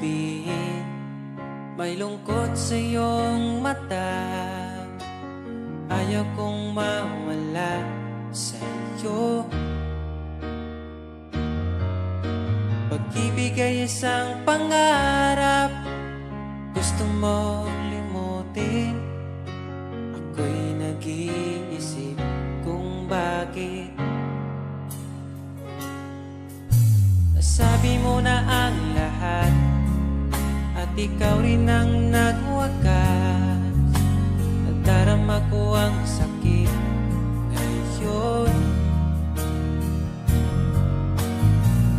sabihin, may lungkot sa iyong mata. Ayaw kong mawala sa iyo. Pag-ibig ay isang pangarap, gusto mo limutin. Ako'y nag-iisip kung bakit. Nasabi mo na ang lahat, at ikaw rin ang nagwakas. Nadarama ko ang sakit ngayon.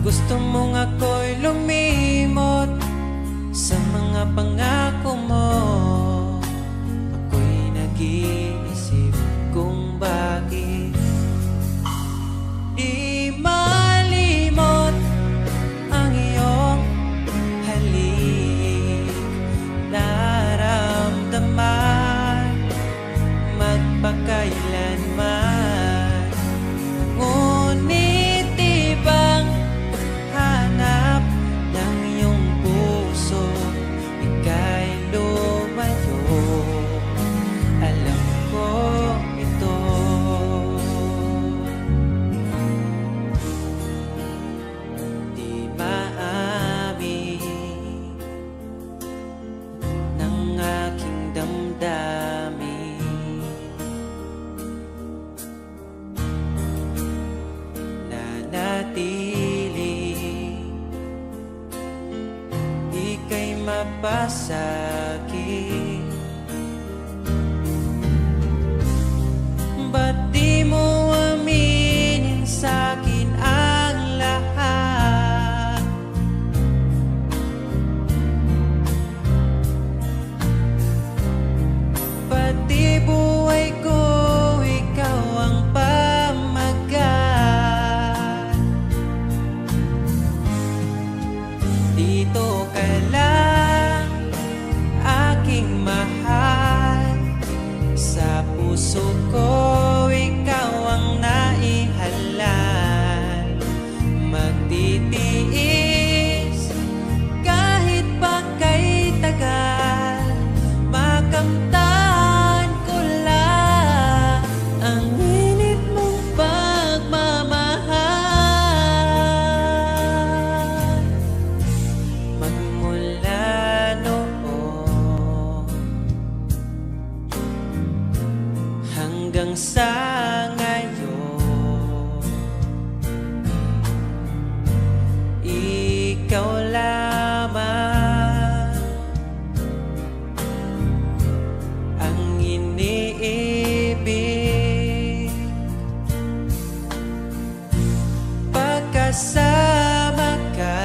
Gusto mong ako'y lumimot sa mga pangako mo. Ako'y nag-iisip kung bakit di malimot ang iyong halik. Naramdaman magpakailanman. Ngunit di bang hanap ng iyong puso, ika'y lumayo. Alam ko ito. Di maamin ng aking damdamin. Ika'y mapasakit. Ba't di mo aminin sa'kin ang lahat? Pati buhay ko, ikaw ang pamagat. Dito ka lang, aking mahal. Sa puso ko, ikaw ang naihalal. Magtitiis kahit pa kay tagal. Makamtan ko lang ang init mong pagmamahal. Magmula noon hanggang sa ngayon, ikaw lamang ang iniibig. Pagkasama ka,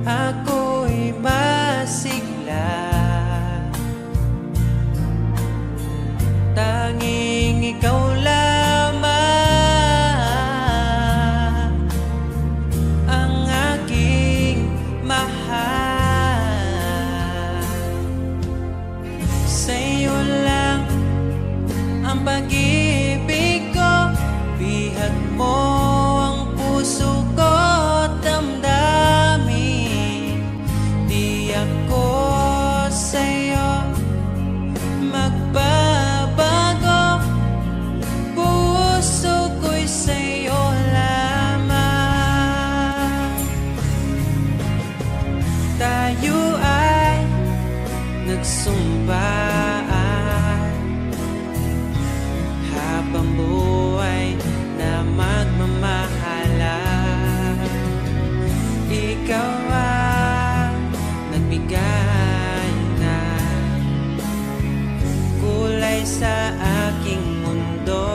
ako'y masigla. Tanging ikaw lamang ang aking mahal. Sa'yo lang ang pag-ibig ko, bihag mo ang puso ko at damdamin. Di ako sa'yo magbabago, puso ko'y sa'yo lamang. Tayo ay nagsumpaan habang buhay na magmamahalan. Ikaw ang nagbigay ng kulay sa aking mundo.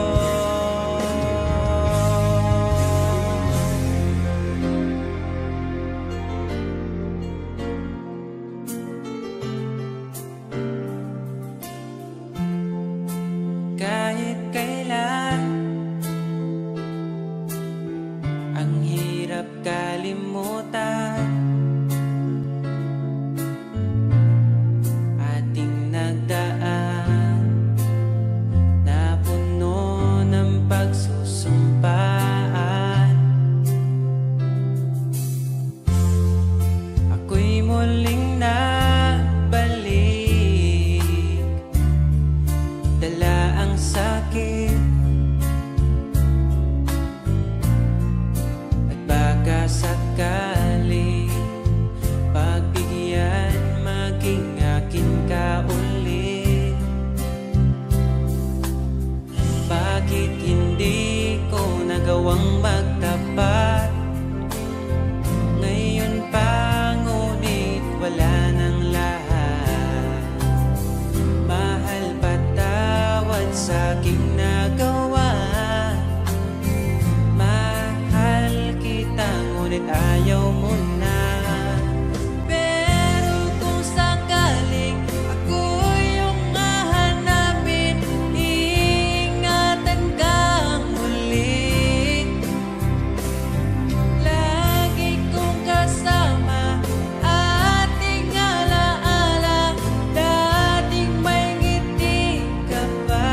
muling nabalik, dala ang sakit at baka sakali pagbigyan maging akin ka ulit. Bakit hindi ko nagawang magtapat ngayon pa, ngunit wala nang lahat. Mahal, patawad sa aking nagawa. Mahal kita, ngunit ayaw mo na. Pero kung sakaling ako yung hahanapin, iingatan ka muli. Lagi kong kasama, ating alaala, dating may ngiti ka pa.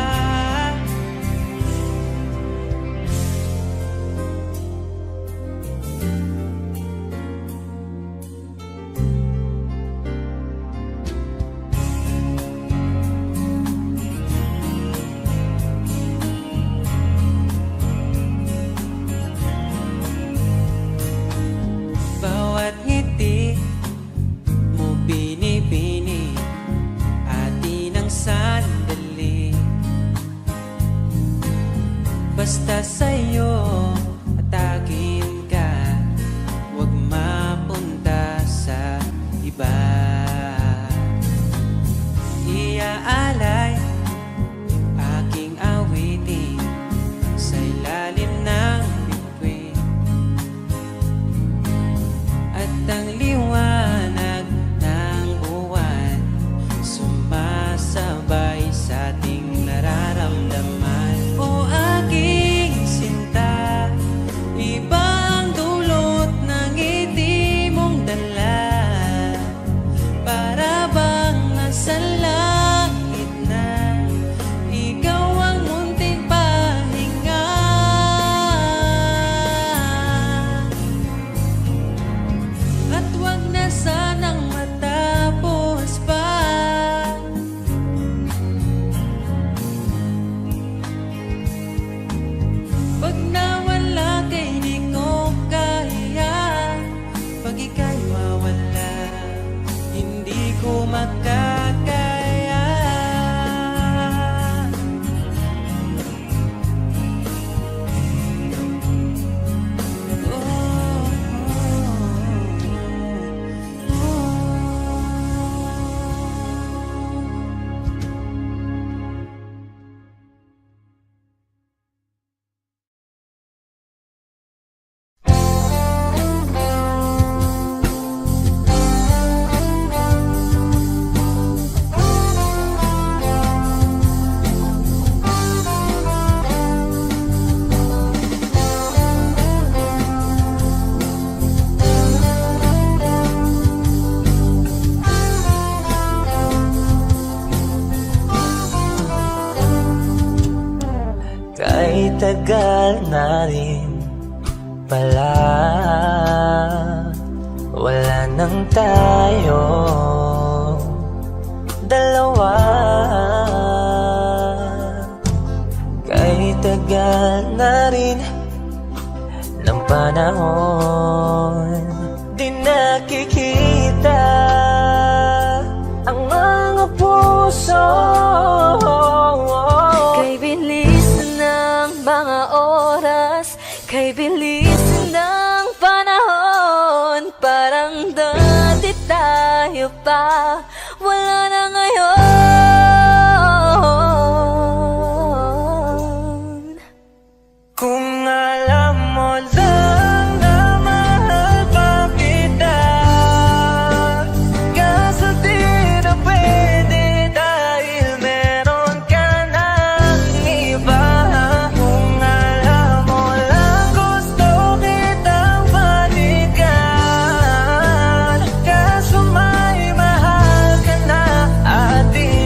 Bawat ngiti mo binibini, atin ang sandali. Basta sa'yo at akin ka, huwag mapunta sa iba. Iaalay aking awitin sa ilalim ng bituin, at ang liwanag ng buwan sumasabay sa ating nararamdaman. O aking sinta, ibang dulot ng ngiti mong dala, para bang nasa langit na ikaw ang munting pahinga. At wag na sanang matapos pa. Pag nawala kay di ko kaya, pag ika'y mawala, hindi ko makakaya. Kay tagal na rin pala, wala nang tayo dalawa. Kay tagal na rin ng panahon, di nakikita ang mga puso. Kay bilis ng mga oras, kay bilis ng panahon, parang dati tayo pa, wala na ngayon. Kung alam mo lang na mahal pa kita, kaso di na pwede dahil meron ka ng iba. Kung alam mo lang gusto kitang balikan, kaso may mahal ka na at di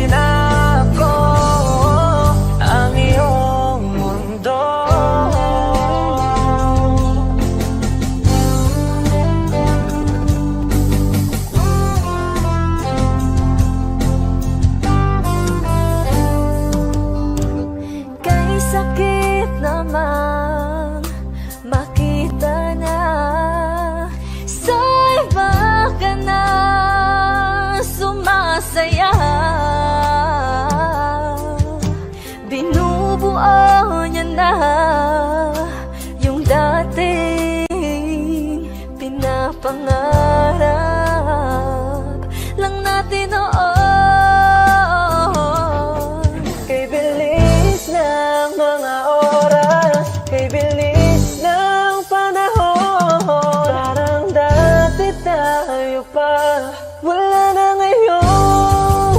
wala na ngayon.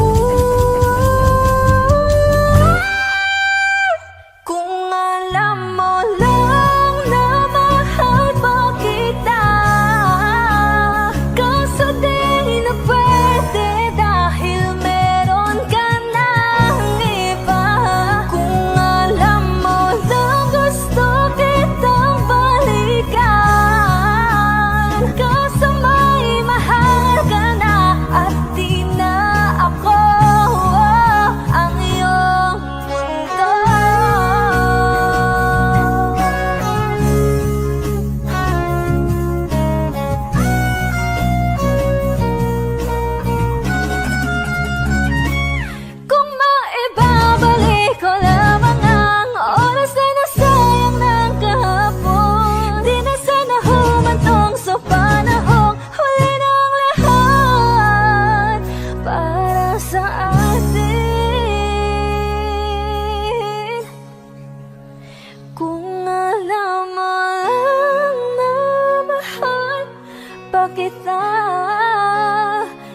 Kung alam mo lang na mahal pa kita, kaso di na pwede dahil meron ka ng iba. Kung alam mo lang gusto kitang balikan, kaso may mahal ka na at di na ako ang iyong mundo. Kung maibabalik ko lamang ang oras na nasayang ng kahapon, di na sana humantong sa panahong huli ng lahat para sa atin. Kung alam mo lang na mahal pa kita,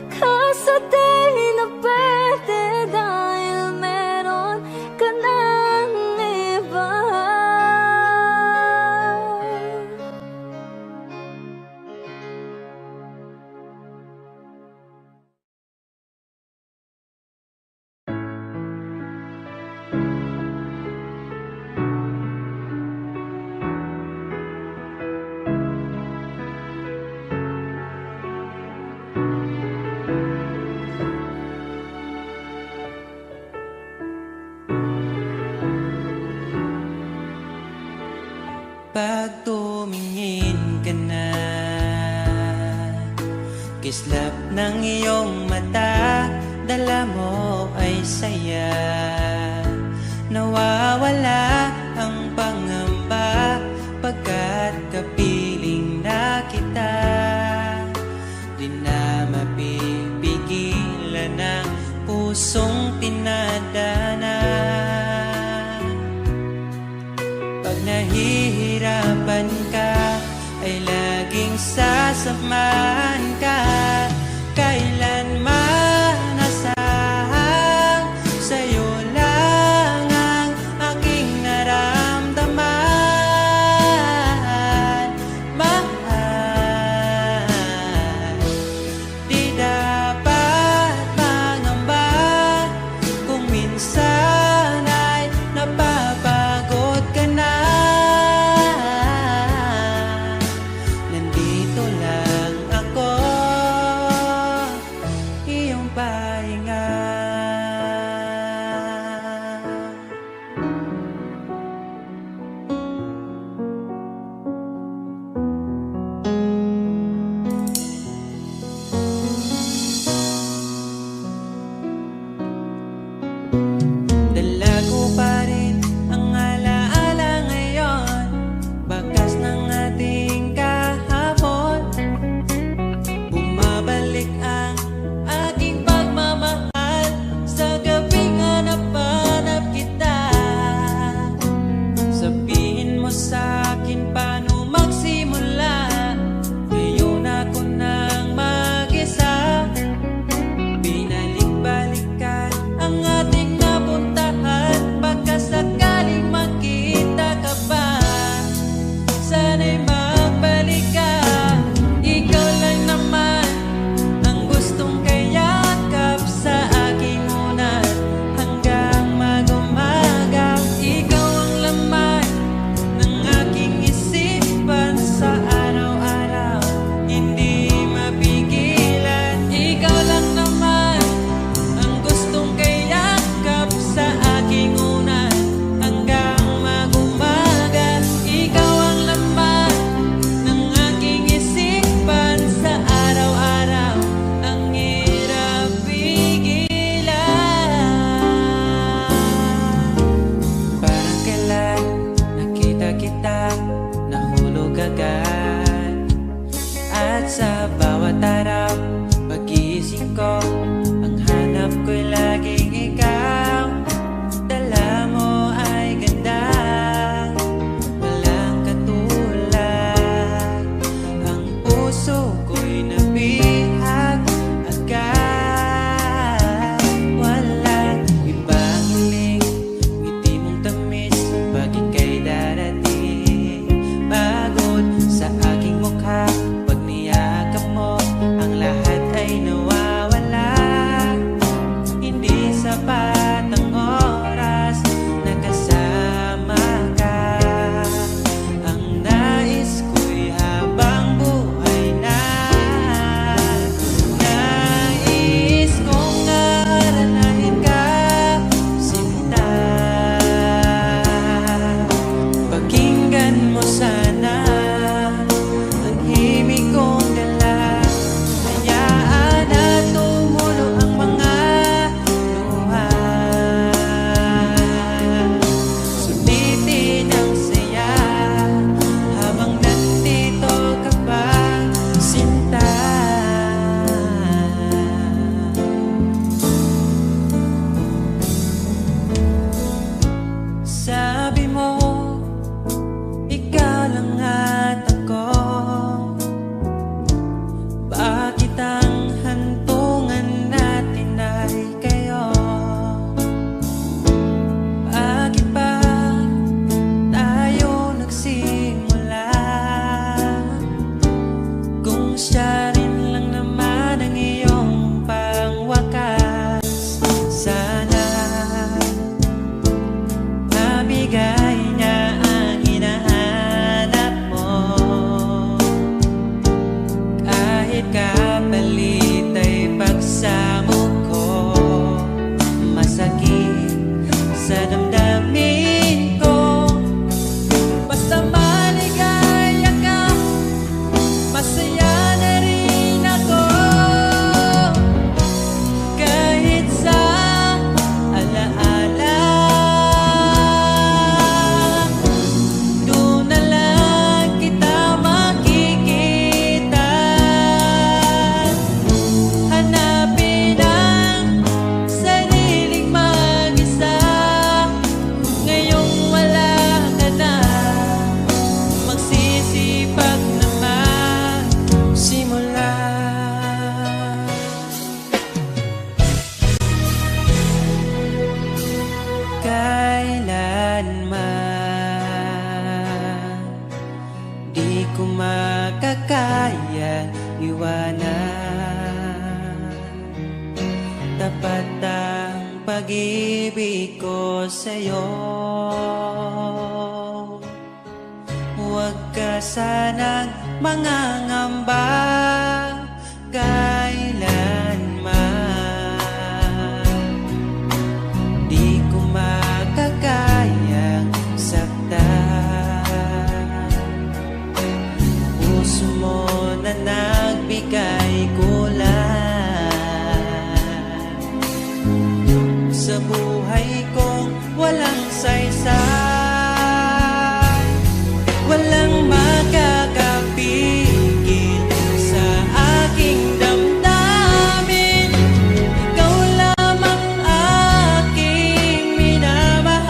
kaso di na pwede dahil meron ka ng iba. Pag tumingin ka na, kislap ng iyong mata, dala mo ay saya. Nawawala ang pangamba pagkat kapiling na kita. Di na mapipigilan ang pusong pinadana. Pag nahihirapan ka, ay laging sasamahan ka. Kailanman nasahang sa'yo lang ang aking naramdaman. Mahal, di dapat mangamba kung minsan ay napapagod ka na. Nandito lang ako pag-ibig ko sa'yo. Huwag ka sanang mangangamba kailanman. Di ko makakayang saktan. Puso mo na nagbigay kulang sa buhay kong walang saysay. Walang makakapigil sa aking damdamin. Ikaw lamang aking minamahal.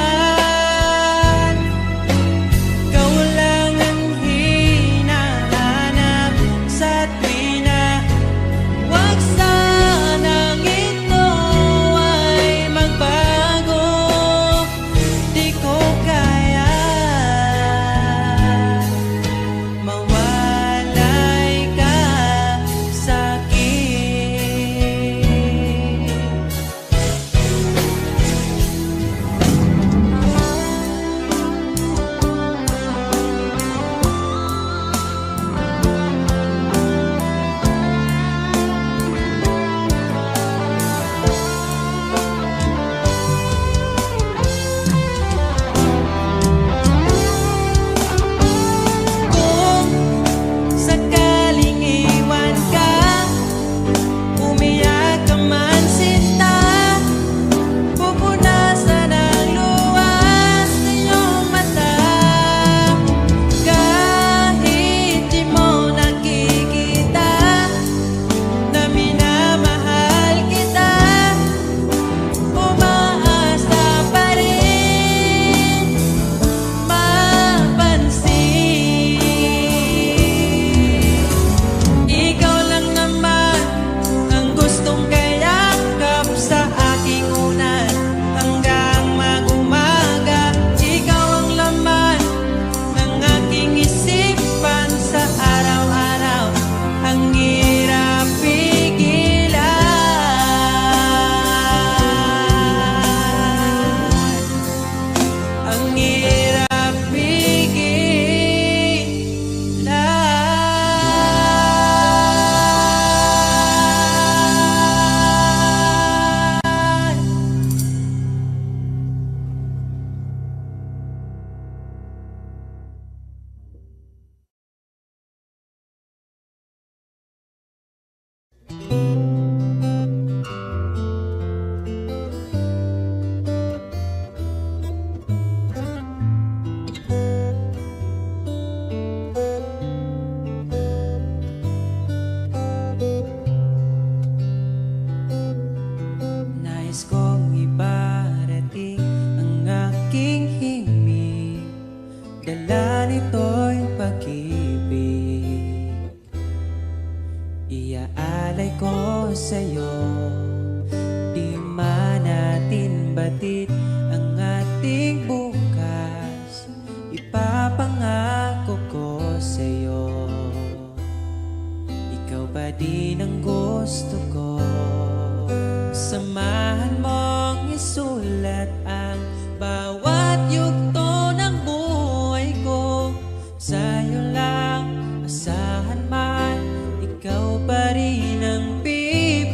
Ikaw lang ang hinahanap sa tuwina. Huwag sanang ito ay magbago. Di ko kaya mawalay ka sa'kin. Kung sakaling iwan ka, umiyak ka man sinta, pupunasan ang luwas sa iyong mata. Kahit di mo nakikita na minamahal kita, umaasa pa rin mapansin. Ikaw lang naman ang gustong kayakap sa aking unan hanggang mag-umaga. Ikaw ang laman ng aking isipan sa araw-araw. Ang hirap pigilan. Ang hirap pigilan. Nais kong ibarating ang aking himig, dala nito'y pag-ibig. Iaalay ko sa'yo, di man natin batid ang ating bukas. Ipapangako ko sa'yo, ikaw pa din ang gusto ko. Samahan mong isulat ang bawat yugto ng buhay ko. Sa'yo lang asahan man, ikaw pa rin ang pipiliin.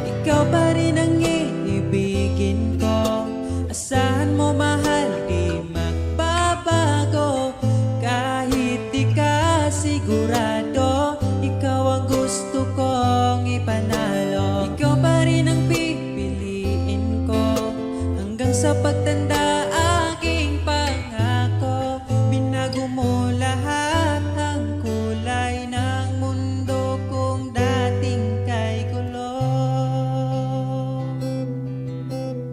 Ikaw pa rin ang iibigin ko. Asahan mo mahal, di magbabago. Kahit di ka sigurado, ikaw ang gusto kong ipanalo. Ikaw pa rin ang pipiliin ko hanggang sa pagtanda. Aking pangako, binago mo lahat ang kulay ng mundo kong dating kay gulo.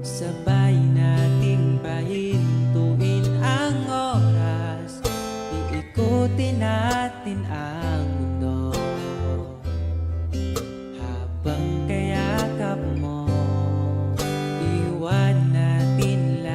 Sabay nating pahintuin ang oras, iikutin natin ang mundo. Habang kayakap mo, iwan natin lahat.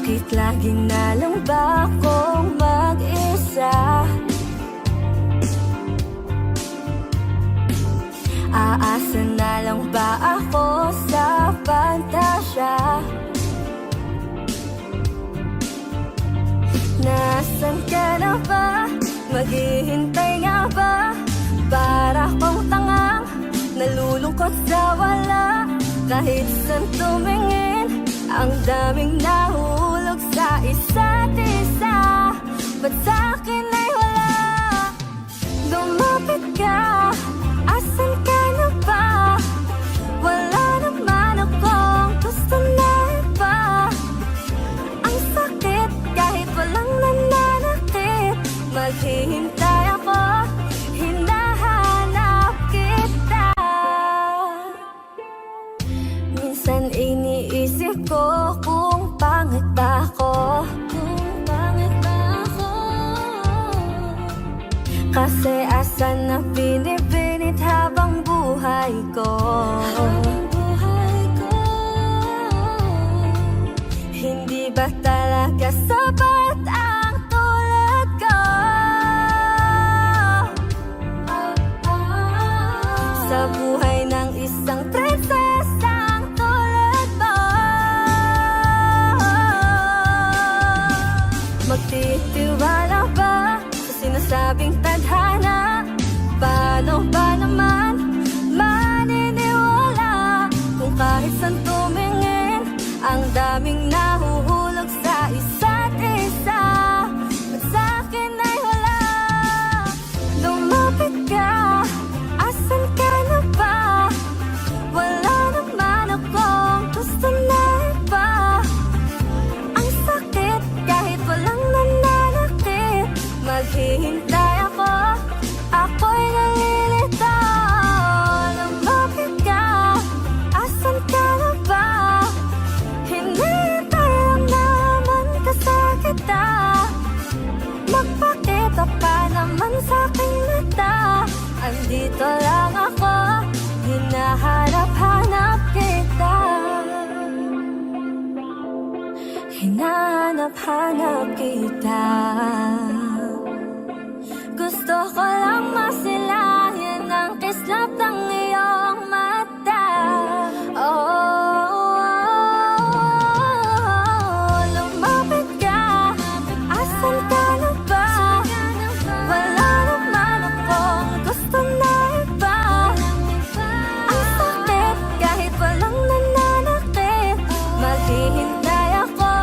Bakit lagi na lang ba akong mag-isa? Aasa na lang ba ako sa pantasya? Nasaan ka na ba? Maghihintay nga ba? Para kong tangang nalulungkot sa wala. Kahit saan tumingin, ang daming nahulog sa isa't isa. Ba't sa'kin ay wala? Lumapit ka, asan ka na ba? Wala naman akong gusto na iba. Ang sakit kahit walang nananakit. Maghihintay ako, hinahanap kita. Minsan iniisip ko kung pangit ba ako. Kasi asan na pinipinit habang buhay ko. Hindi ba talaga sapat ang tulad ko? Sa buhay ng isang prinsesang tulad mo. Magtitiwala ba sa sinasabing tadhana? Paano ba naman maniniwala kung kahit saan tumingin, ang daming nahuhulog sa isa't isa? Ba't sa'kin ay wala? Lumapit ka, asan ka na ba? Wala naman akong gusto na iba. Ang sakit kahit walang nananakit. Maghihintay ako, ako'y nalilito. Lumapit ka, asan ka na ba? Hinihintay lang naman kasakit ka. Magpakita pa naman sa'king mata. Andito lang ako, hinahanap-hanap kita. Hinahanap-hanap kita. Gusto ko lang masilayan ang kislap ng iyong mata. Lumapit ka, asan ka na ba? Wala naman akong gusto na iba. Ang sakit kahit walang nananakit. Maghihintay ako,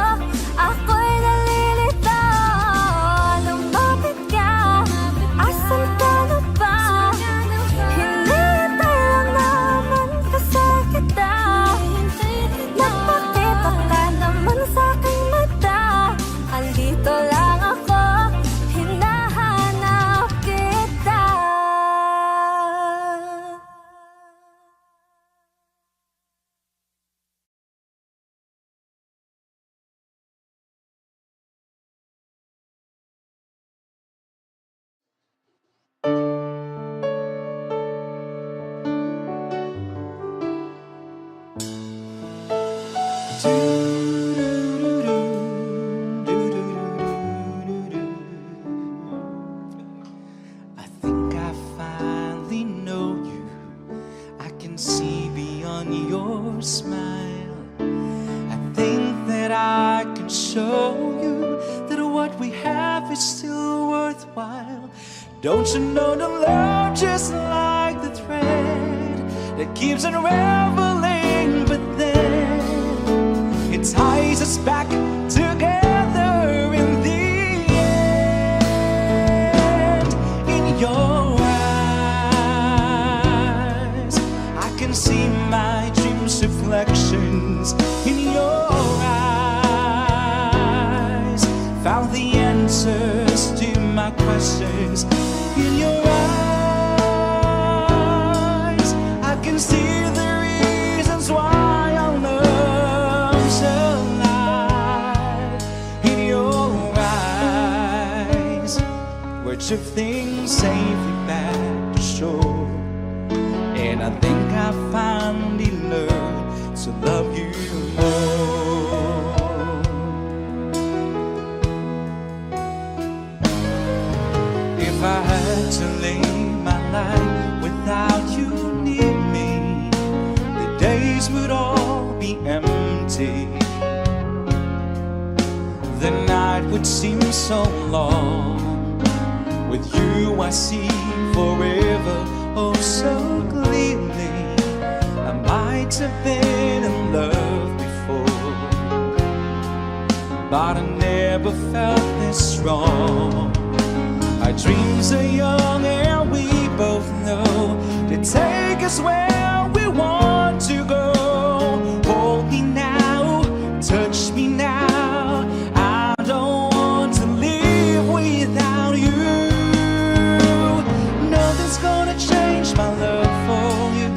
ako'y nalilito. Lumapit ka, asan ka na ba? Hinihintay lang naman kasakit ka. Nagpakita ka naman sa'king mata. Andito lang ako, hinahanap kita. I think I finally know you. I can see beyond your smile. I think that I can show you that what we have is still worthwhile. Don't you know the love just like the thread that keeps unraveling, but then it ties us back together in the end. In your eyes, I can see my dreams' reflections. In your eyes, found the answers to my questions. In your eyes, I can see the reasons why our love's alive. In your eyes, we're drifting safely back to shore. And I think I finally learned to love you more. to live my life without you near me, the days would all be empty. The night would seem so long. With you I see forever, oh so clearly. I might have been in love before, but I never felt this strong. Our dreams are young and we both know to take us where we want to go. Hold me now, touch me now. I don't want to live without you. Nothing's gonna change my love for you.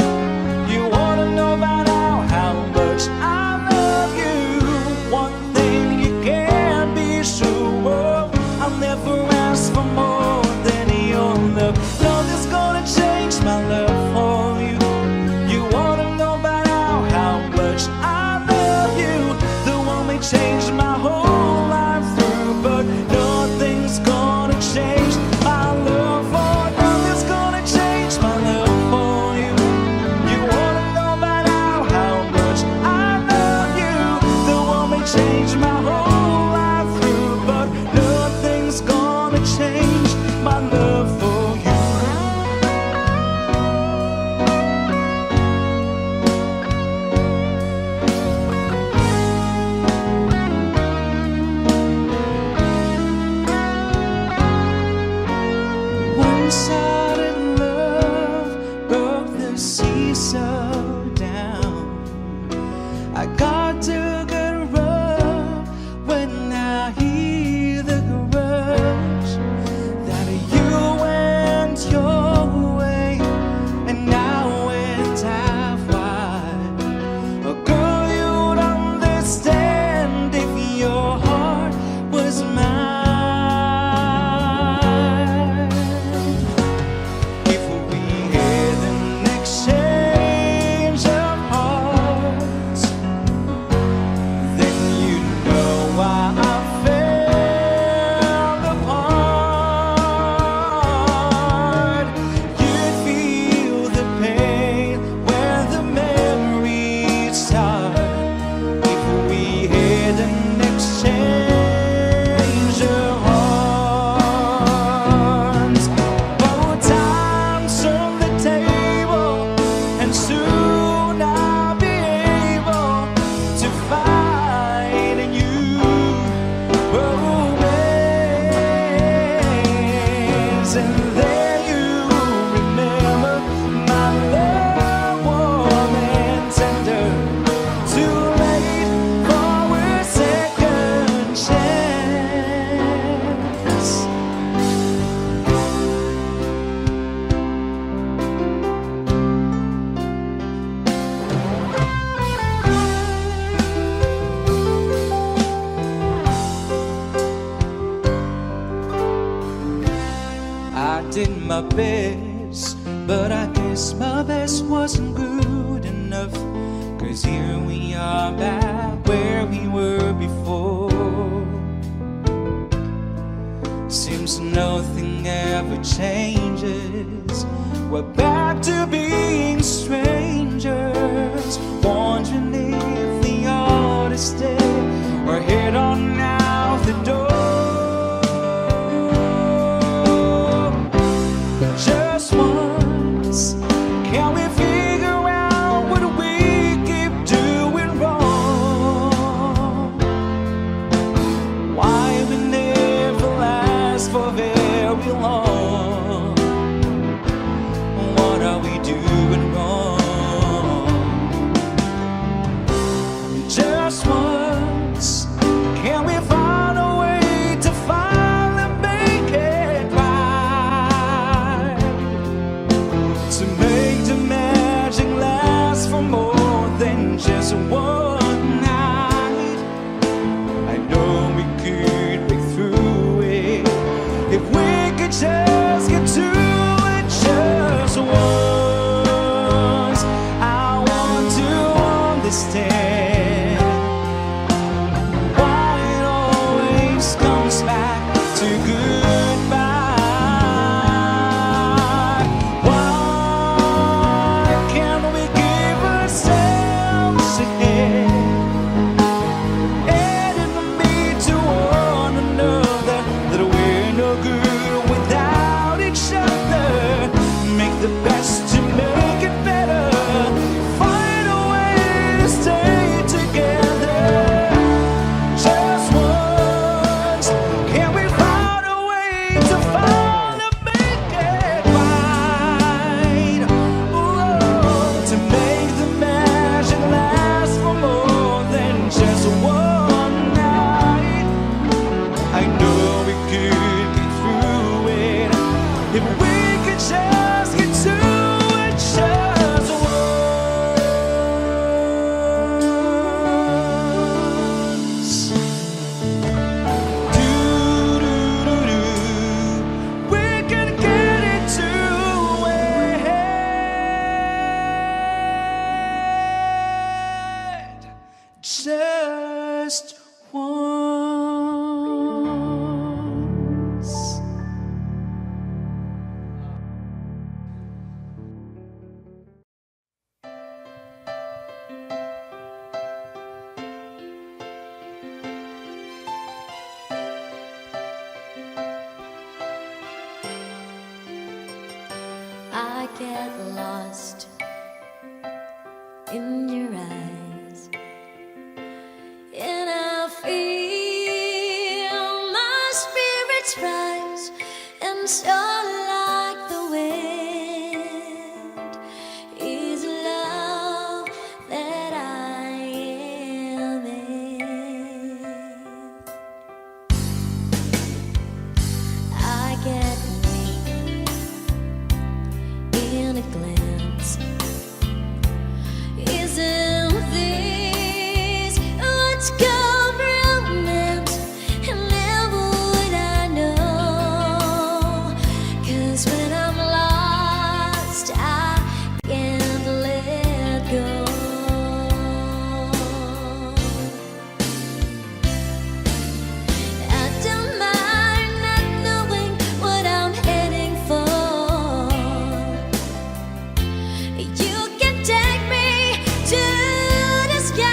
You wanna know by now how much I love you. One thing you can be sure of, I'll never ask for more than your love. Nothing's gonna change my love for you. You wanna know by now how much I love you. The one may change my whole life through, but nothing's gonna change my love for. Nothing's gonna change my love for you. You wanna know by now how much I love you. The one may change my whole life through, but nothing's gonna change my love for you. One-sided love broke the seesaw down. I got to get rough when I hear the garage that you went your way and I went half wide. Oh, girl, you'd understand if your heart was mine. If we had an exchange of hearts, then you'd know why I fell apart. You'd feel the pain where the memories start. If we had an exchange of hearts, both times on the table, and soon I'll be able to find in you romance. And then you remember my love warm and tender. Too late for a second chance. I did my best, but I guess my best wasn't good enough. 'Cause here we are back where we were before. Seems nothing ever changes. We're back to being strangers, wondering if we ought to stay or head on out the door. Just once, can we figure out what we keep doing wrong? Why we never last for very long? What are we doing wrong? Just once, just once. I get lost in your eyes, and I feel my spirits rise, and so like the wind is love that I am in. I get in a glance. Isn't this what's called romance? And never would I know, 'cause when I'm lost I can't let go. I don't mind not knowing what I'm heading for. You can take me to the skies.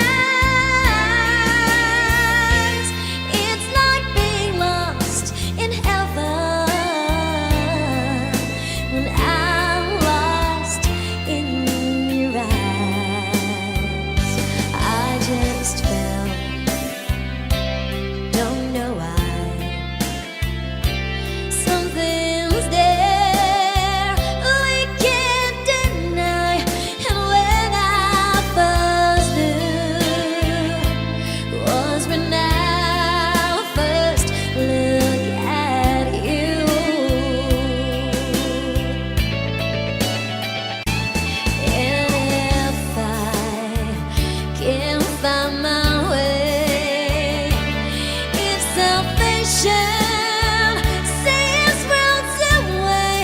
It's like being lost in heaven when I'm lost in your eyes. I just fell, don't know why. Something's there we can't deny. And when I first knew was when I first look at you. And if I can't find my way, if salvation seems worlds away,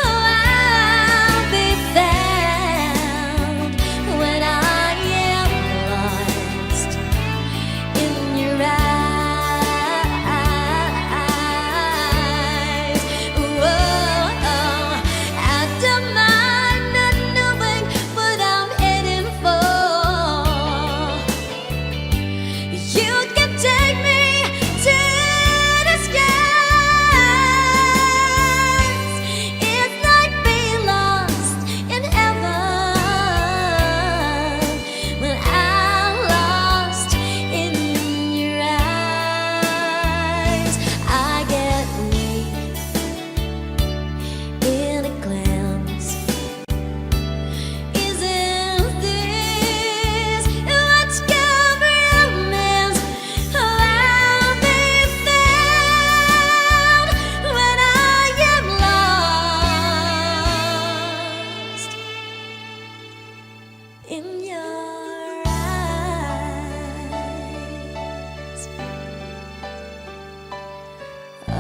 oh, I'll be found when I am lost in your eyes. Whoa, I don't mind not knowing what I'm heading for. You can take me to the skies. It's like being lost in heaven when I'm lost in your eyes. I get weak in a glance. Isn't this what's called romance? Oh, I'll be found when I am lost in your eyes. Oh.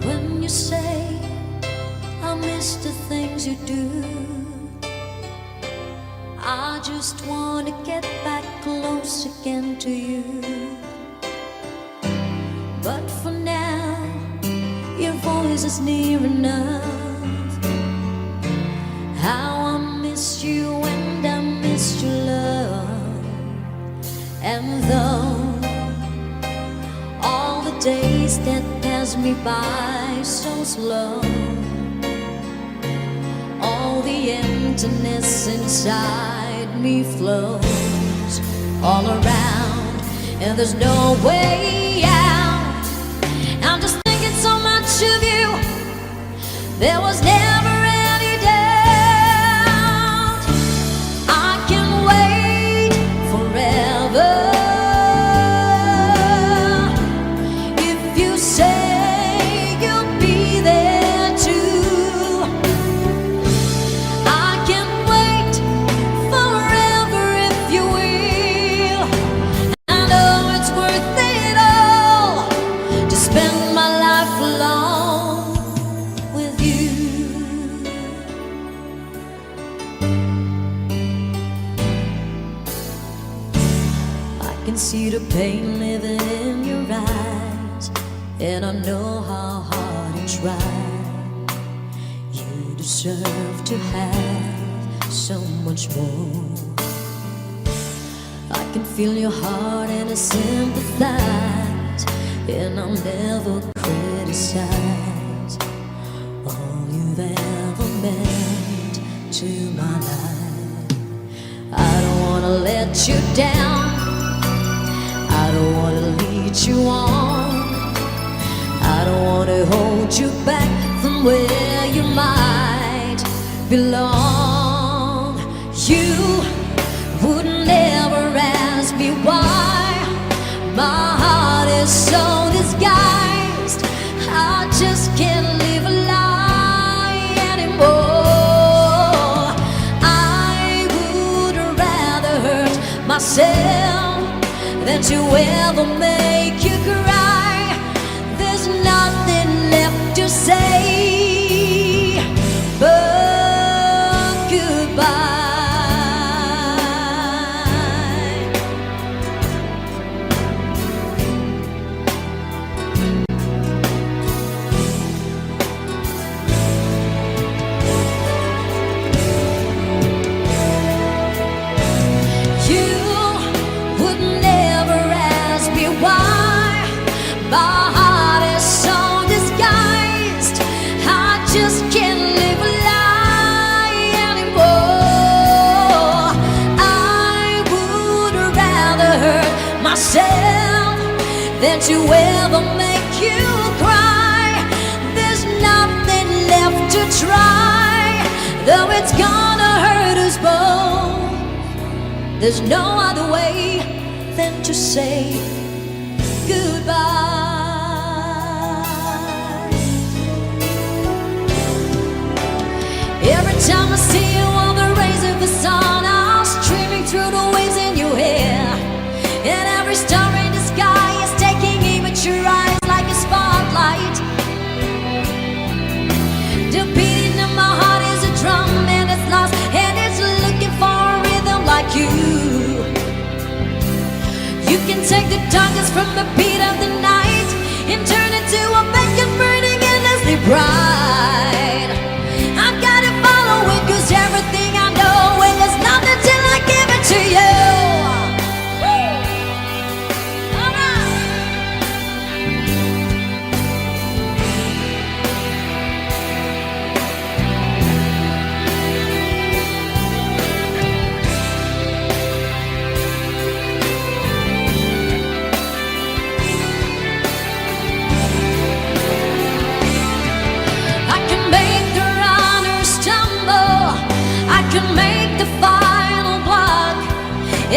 When you say I miss the things you do, I just wanna get back close again to you. But for now, your voice is near enough. How I miss you and I miss your love. And though all the days that pass me by so slow, all the emptiness inside me flows all around, and there's no way out. I'm just thinking so much of you. There was never any doubt I can wait forever. pain living in your eyes, and I know how hard you try. You deserve to have so much more. I can feel your heart and I sympathize, and I'll never criticize all you've ever meant to my life. I don't wanna let you down, I don't wanna lead you on, I don't wanna hold you back from where you might belong. You would never ask me why my heart is so disguised. I just can't live a lie anymore. I would rather hurt myself than to ever make you cry. There's nothing left to say but goodbye. My heart is so disguised, I just can't live a lie anymore. I would rather hurt myself than to ever make you cry. There's nothing left to try, though it's gonna hurt us both. There's no other way than to say goodbye. Every time I see you on the rays of the sun, I'm streaming through the waves in your hair, and every star in the sky is taking aim at your eyes like a spotlight. The beating of my heart is a drum, and it's lost, and it's looking for a rhythm like you. You can take the darkness from the beat of the night and turn it to a beacon burning endlessly bright. I've gotta follow it, 'cause everything I know, well, it's nothing till I give it to you. All right. I can make the runners stumble, I can make the final block,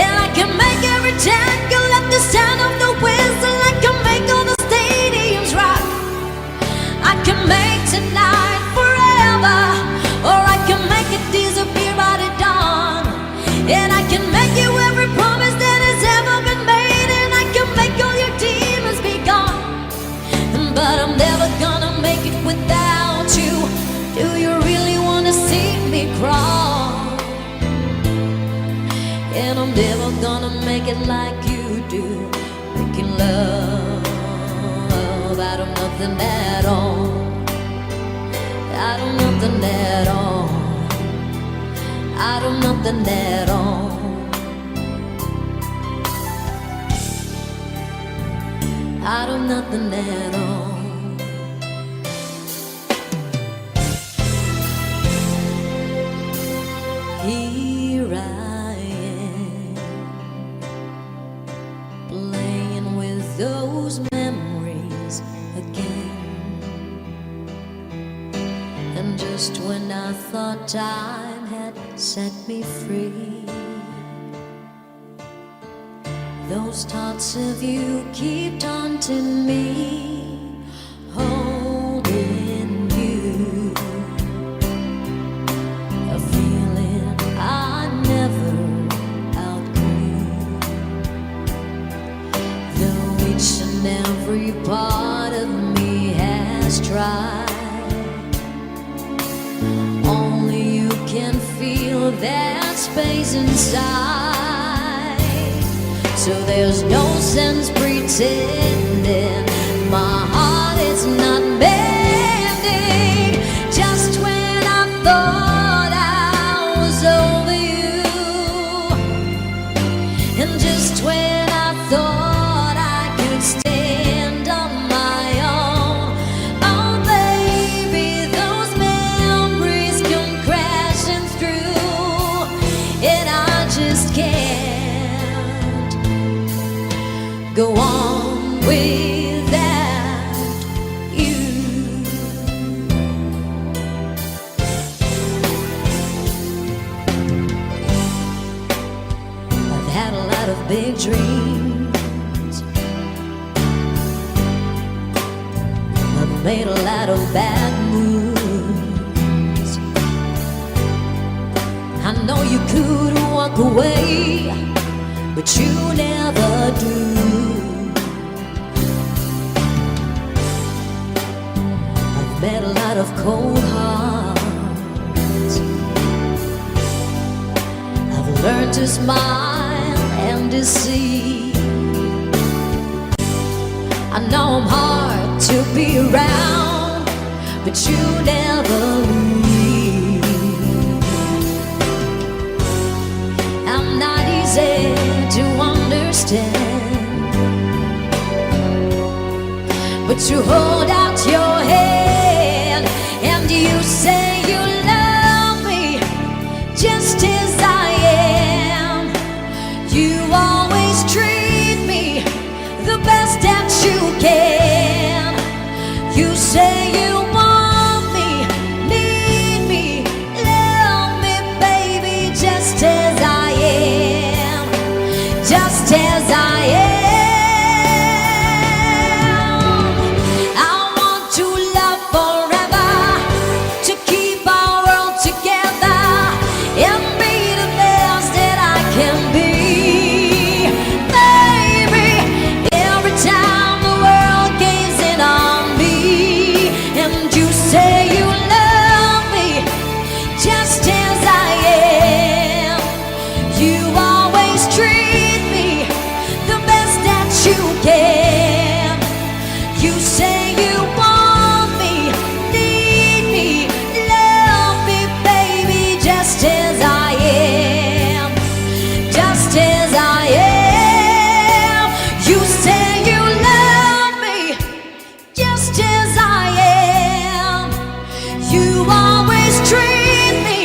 and I can make every tackle at the sound of the whistle. I can make all the stadiums rock. I can make tonight forever, or I can make it disappear by the dawn. And I can make you every promise that has ever been made, and I can make all your demons be gone. But I'm never gonna make it without you. Do you really wanna see me crawl? And I'm never gonna make it like you do, making love out of nothing at all, out of nothing at all, out of nothing at all, out of nothing at all. Here I am, playing with those memories again. And just when I thought time had set me free, those thoughts of you keep taunting me, holding you, a feeling I never outgrew. Though each and every part of me has tried, only you can feel that space inside. so there's no sense pretending my heart is not bending. Just when I thought I was over you, and just when I thought I could stand on my own, oh baby, those memories come crashing through, and I just can't go on without you. I've had a lot of big dreams, I've made a lot of bad moves. I know you could walk away, but you never do. I've met a lot of cold hearts, I've learned to smile and deceive. I know I'm hard to be around, but you never leave. I'm not easy to understand, but you hold out your hand and you say you love me just as I am. You always treat me the best that you can. You say you want me, need me, love me, baby, just as I am, just as I am. I want to love forever, to keep our world together and be the best that I can be. Baby, every time the world caves in on me and you say you love me just as I am, you always treat me the best that you can. You say you want me, need me, love me, baby, just as I am, just as I am. You say you love me just as I am. You always treat me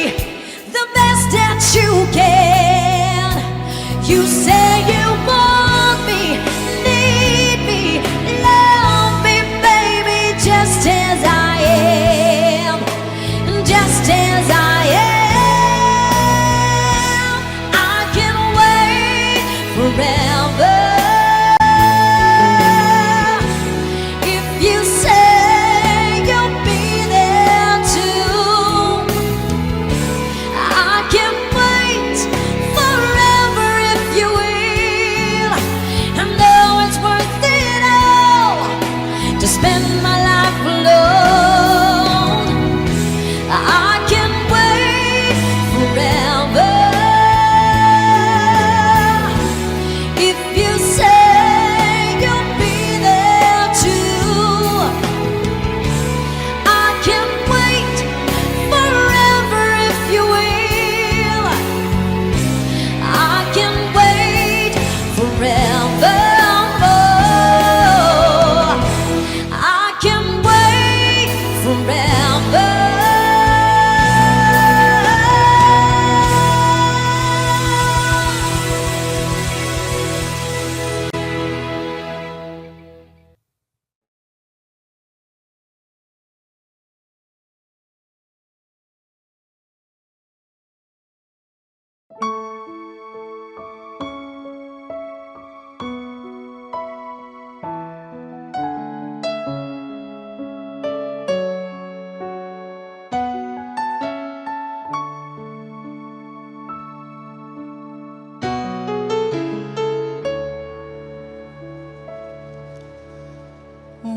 the best that you can. You say you want me, need me, love me, baby, just as I am, just as I am. I can wait forever if you say you'll be there too. I can wait forever if you will. I know it's worth it all to spend my life alone. I can wait forever if you say you'll be there too. I can wait forever if you will. I can wait forever more. I can wait forever.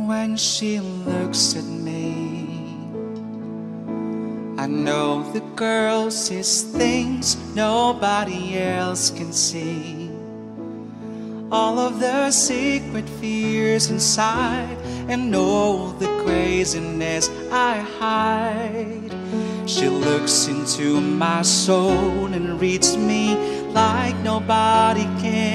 When she looks at me, I know the girl sees things nobody else can see. all of the secret fears inside, and all the craziness I hide. She looks into my soul and reads me like nobody can.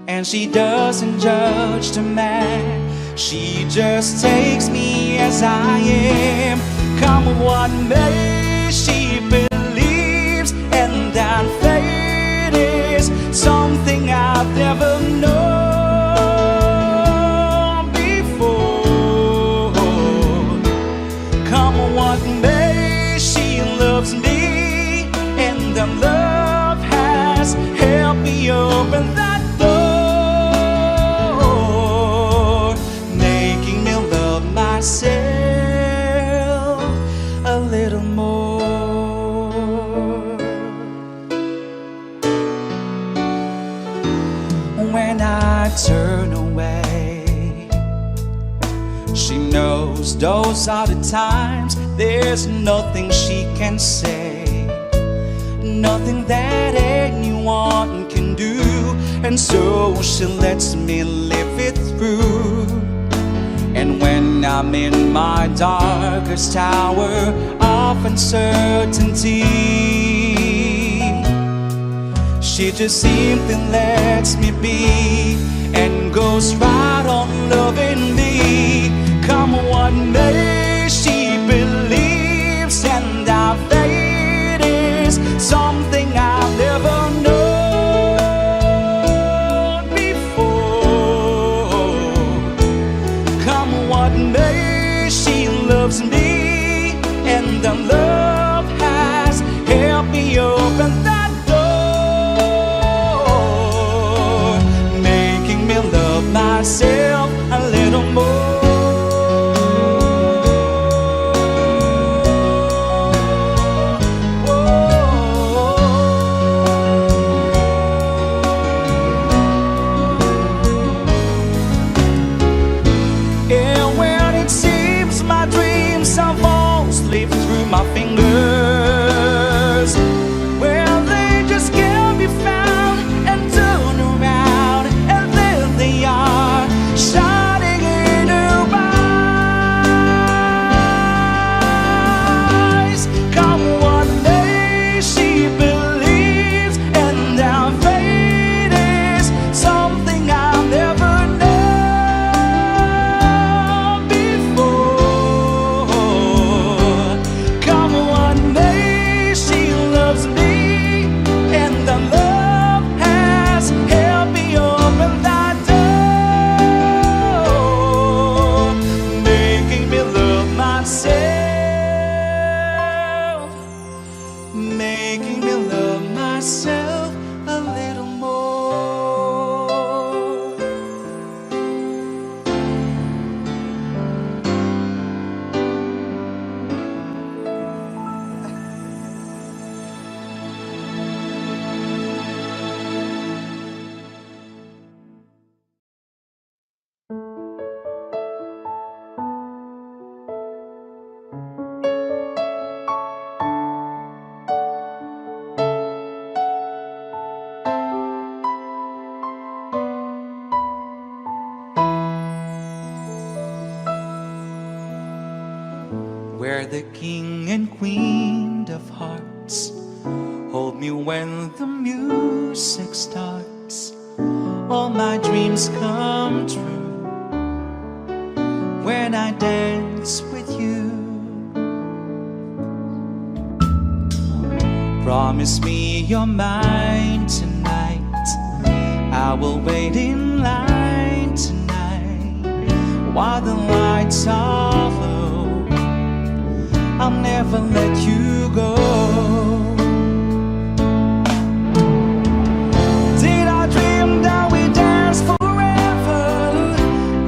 And she doesn't judge the man, she just takes me as I am. Come what may, she believes, and that fate is something I've never known before. Come what may, she loves me, and the love has helped me open that door, making me love myself a little more. When I turn away, she knows those are the times there's nothing she can say, nothing that anyone can do, and so she lets me live it through. And when I'm in my darkest hour of uncertainty, she just simply lets me be and goes right on loving me. Come what may, she believes, and our fate is something I've never known before. Come what may, she loves me, and the love has helped me open that door, making me love myself a little more. And when it seems my dreams have all slipped through my fingers, well, they just can't be found, and turn around, and there they are, shining in her eyes. Come what may, she believes, and our fate is something I've never known before. Come what may, she loves me, and the love has helped me open that door, making me love myself, making me love myself a little more. We're the king and queen of hearts. Hold me when the music starts. All my dreams come true when I dance with you. Promise me you're mine tonight. I will wait in line tonight while the lights are low. I'll never let you go. Did I dream that we danced forever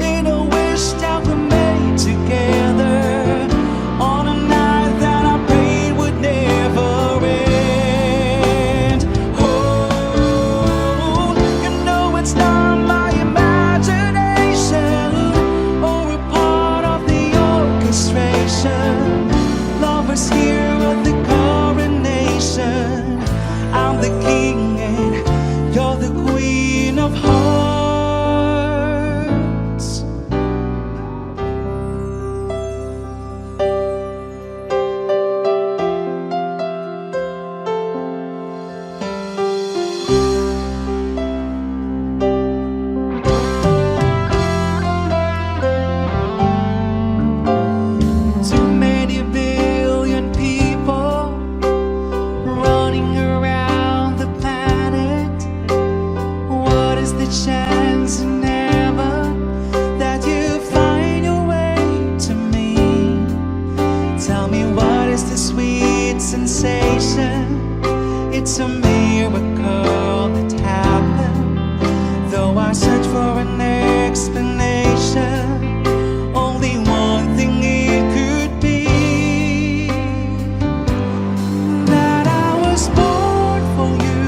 in a wish that we made together on a night that I prayed would never end? Oh, you know it's not my imagination or a part of the orchestration. Lovers here at the chance never that you find your way to me. Tell me, what is the sweet sensation? It's a miracle that happened. Though I search for an explanation, only one thing it could be: that I was born for you.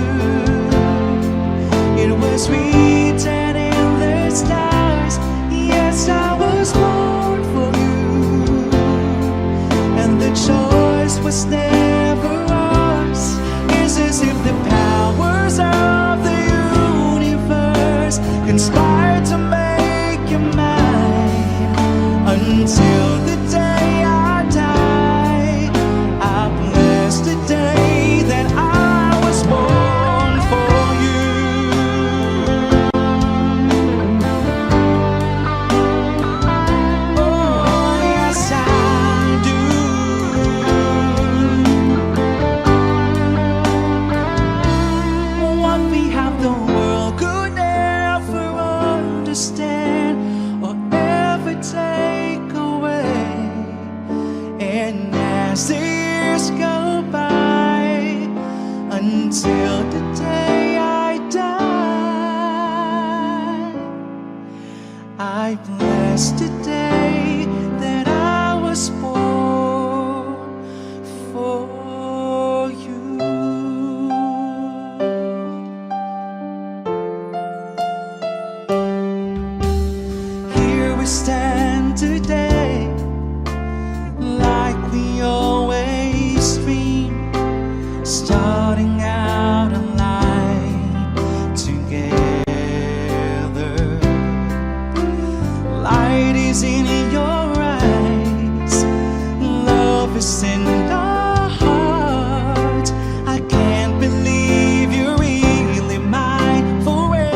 It was written in the stars. Yes, I was born for you, and the choice was never ours. It's as if the powers of the universe conspired to make you mine. Until the day I die, I bless the day that I was born for you. Oh, yes, I do. What we have, the world could never understand or ever take away. And as the years go by, until the day I die, I bless the day that I was born for you. Here we stand today, like we always dreamed, starting out alive together. Light is in your eyes, love is in our hearts. I can't believe you're really mine forever.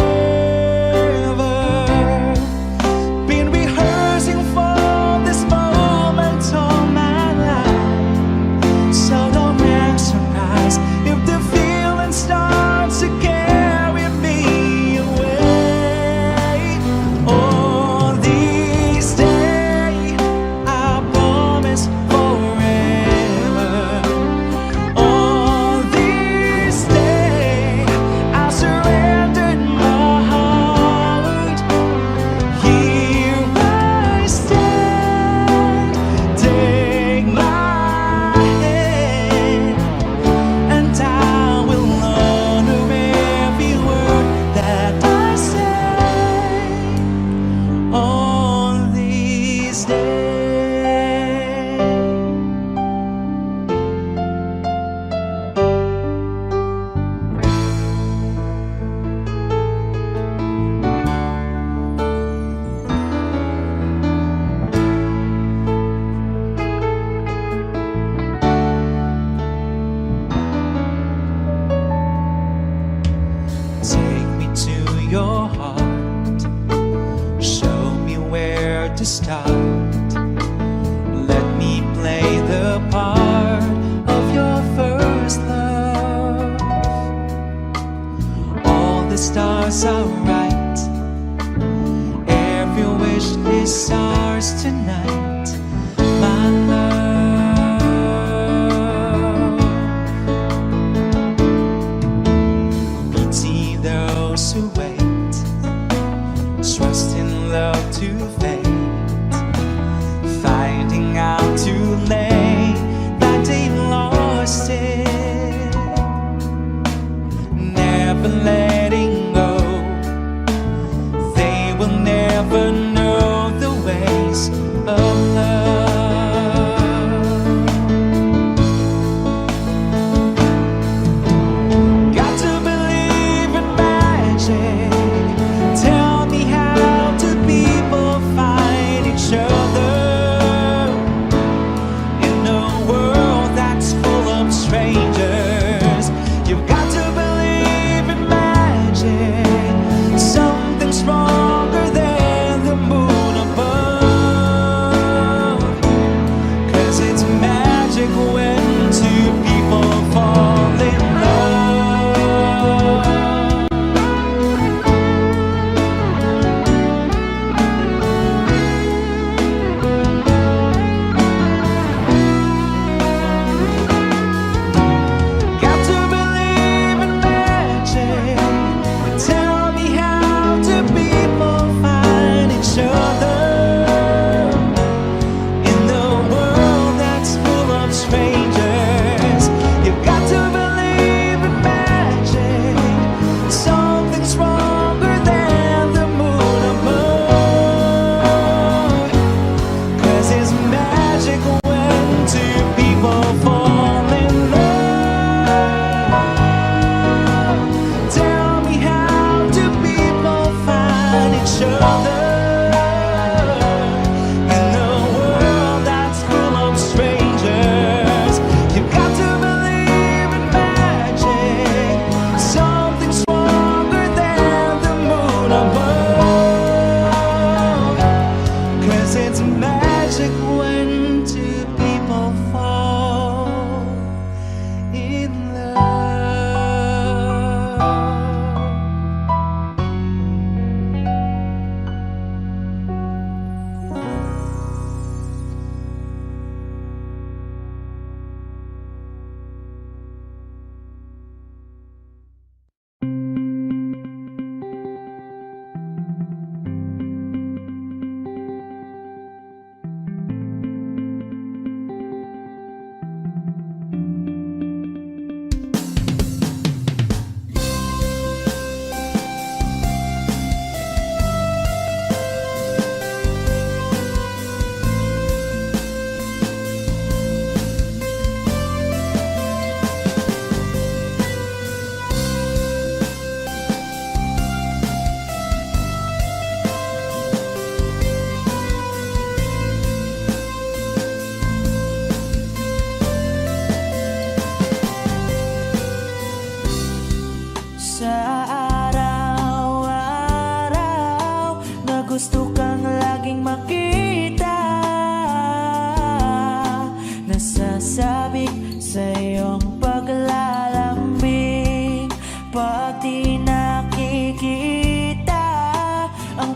Been rehearsing for this moment all my life, so don't act surprised if the feeling starts to carry me away. All these days I promise forever. All these days I surrendered my heart. Here I stand, take my hand, and I will honor every word that I say on these days. Take me to your heart, show me where to start. Let me play the part of your first love. All the stars are right, every wish is ours tonight, my love. Pity those who wait, trust in love to fade, finding out too late that they lost it, never letting go. They will never know the ways of love. Got to believe in magic. Tell me, how do people find each other in a world that's full of strangers? You've got to believe in magic, something stronger than the moon.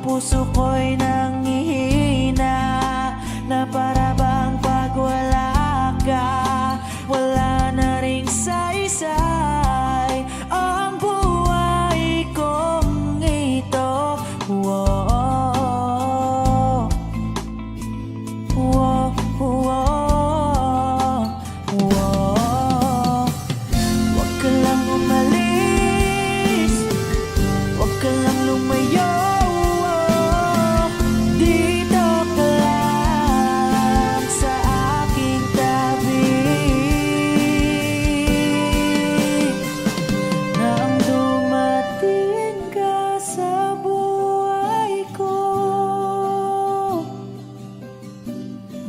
puso ko'y nangihina, na para bang pag wala ka, wala na ring saysay ang buhay kong ito. Whoa, whoa, whoa, whoa. Huwag ka lang umalis, huwag ka lang lumayo. Dito ka lang sa aking tabi. Nang dumating ka sa buhay ko,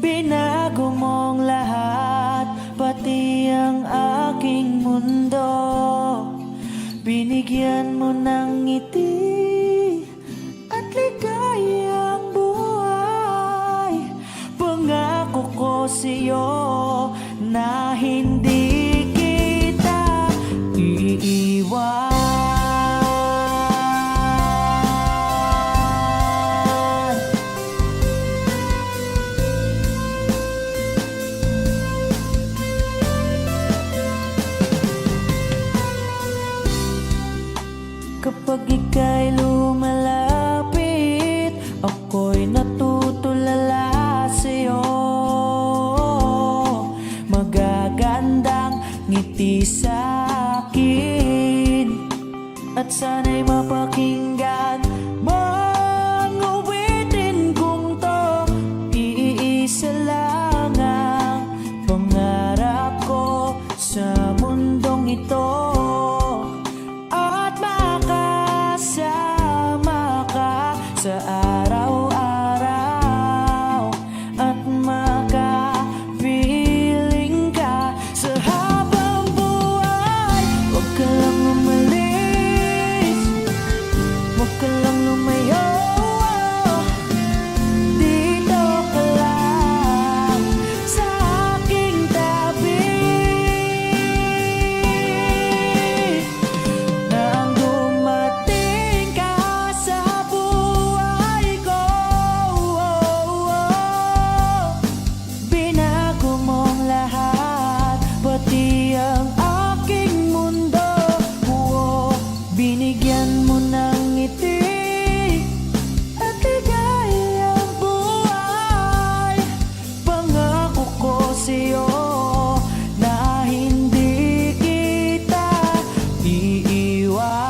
binago mong lahat, pati ang aking mundo. Binigyan mo ng ngiti at ligayang buhay. Pangako ko sa'yo na hindi kita iiwan. Kapag ika'y lumalapit, ako'y natutulala sa'yo. Magagandang ngiti sa'kin, at sana'y mapakinggan mang awitin kong to. Iisa lang ang pangarap ko sa mundong ito, at makasama ka sa araw-araw, at makapiling ka sa habang buhay. Huwag ka lang umalis, huwag ka lang lumayo. Dito ka lang sa aking tabi. Nang dumating ka sa buhay ko, binago mong lahat, pati ang aking mundo. Binigyan mo ng ngiti at ligayang buhay. Pangako ko sa'yo na hindi kita iiwan.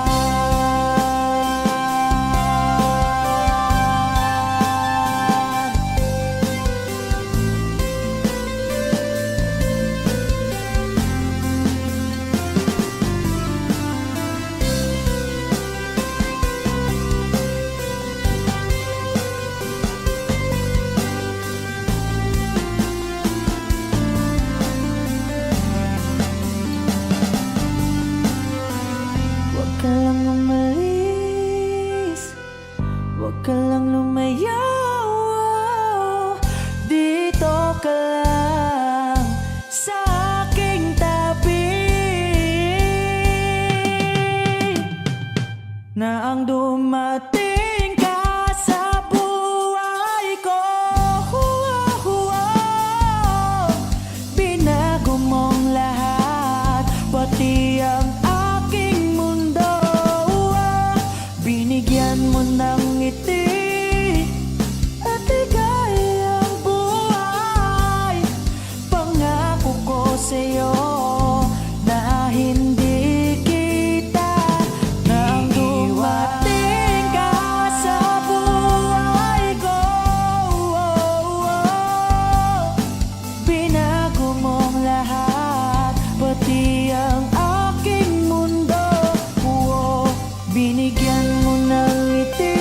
Huwag ka lang umalis, huwag ka lang lumayo. Dito ka lang sa aking tabi. Na ang dumating ka sa buhay ko, binago mong lahat, pati ang aking mundo. Binigyan mo ng ngiti at ligayang buhay. Pangako ko sa'yo na hindi kita nang dumating ka sa buhay ko. Binago mong lahat, pati ang aking mundo. Binigyan mo ng ngiti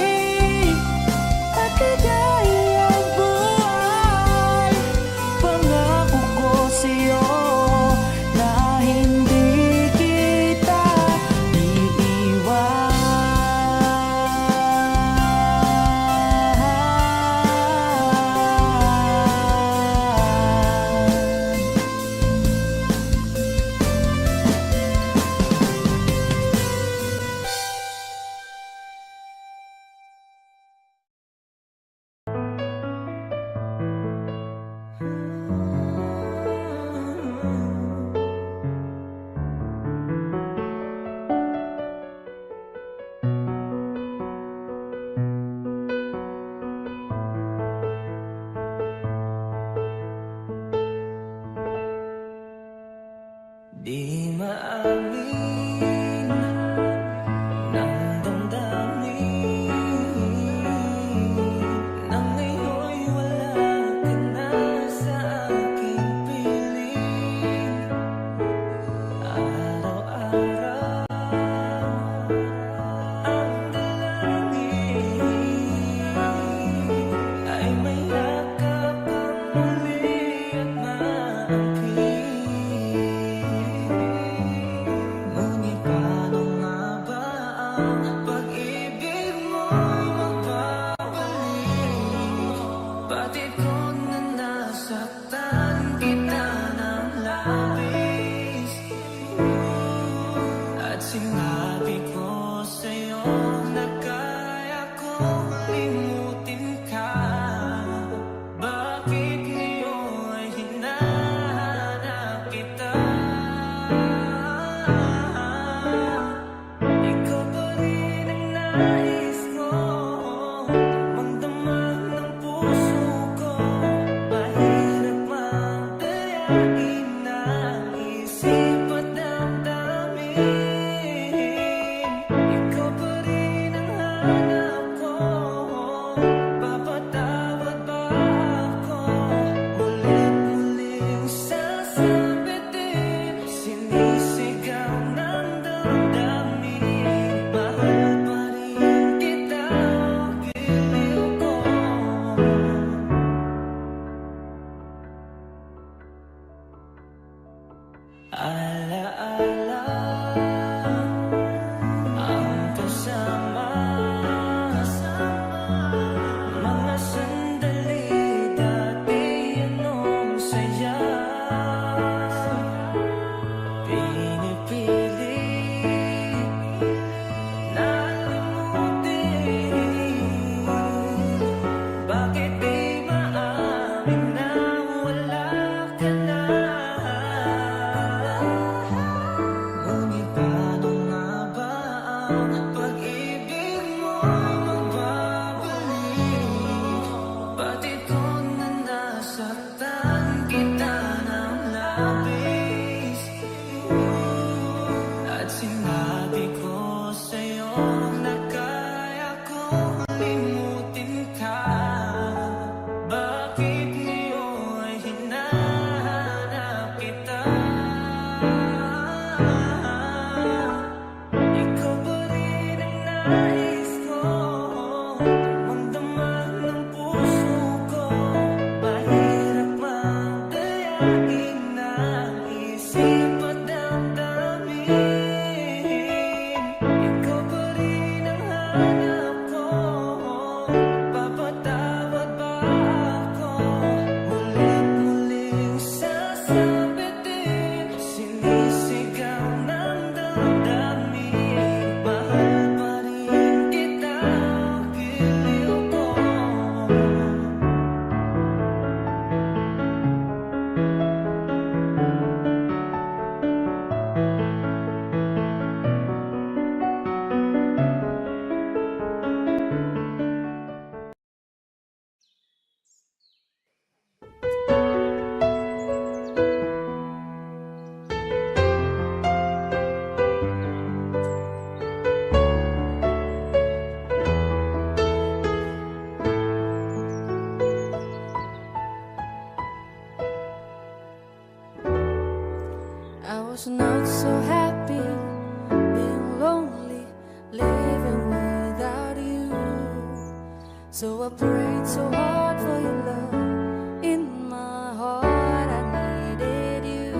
limutin ka? Bakit ngayon ay hinahanap kita? Ikaw ba rin ang nais ko? Damdaman ng puso ko. Mahirap magdayain ng isip at damdamin. Ikaw pa rin ang hanap ko. Papatawad ba ako? Mulit-muling sasabi din, sinisigaw ng damdamin. Mahal pa rin kita, giliw ko. I was not so happy being lonely, living without you. So I prayed so hard for your love. In my heart I needed you.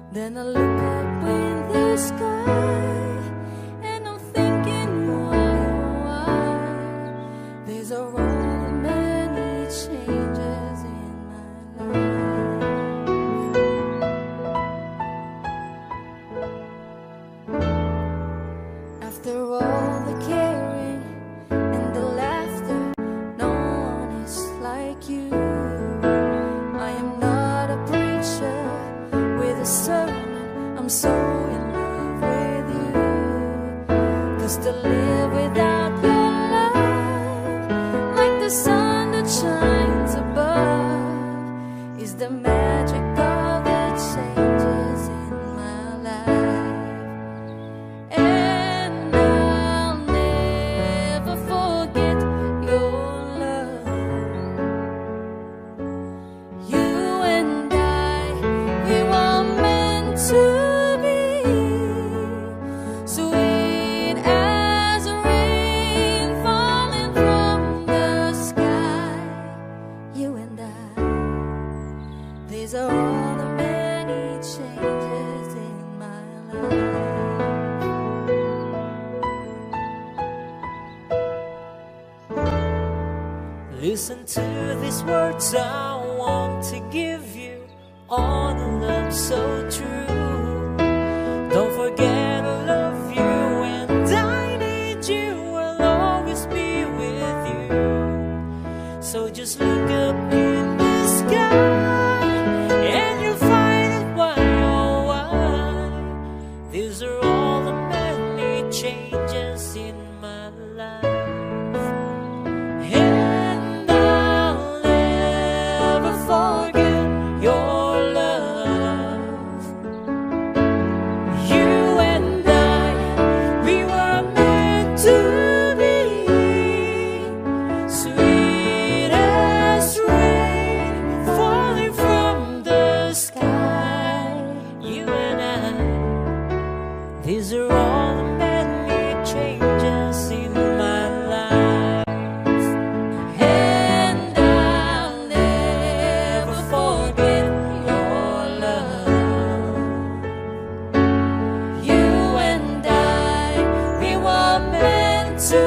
Then I look up in the sky and I'm thinking why there's a rather many changes in my life. After all the caring and the laughter, no one is like you. I am not a preacher with a sermon, I'm so in love with you. 'Cause to live without your love, like the sun that shines above, is the magic of the changes in my life. And I'll never forget your love. You and I, we were meant to be, sweet as rain falling from the sky. You and I, these are all the many changes in my life. Listen to these words I want to give you, all the love so true. Don't forget I love you and I need you, I'll always be with you. So just look up in the sky and you'll find it why, oh why. These are all the many changes in my life. And I'll never forget your love. You and I, we were meant to be, sweet as rain falling from the sky. You and I, these are all the many changes in my life. And I'll never forget your love. You and I, we were meant to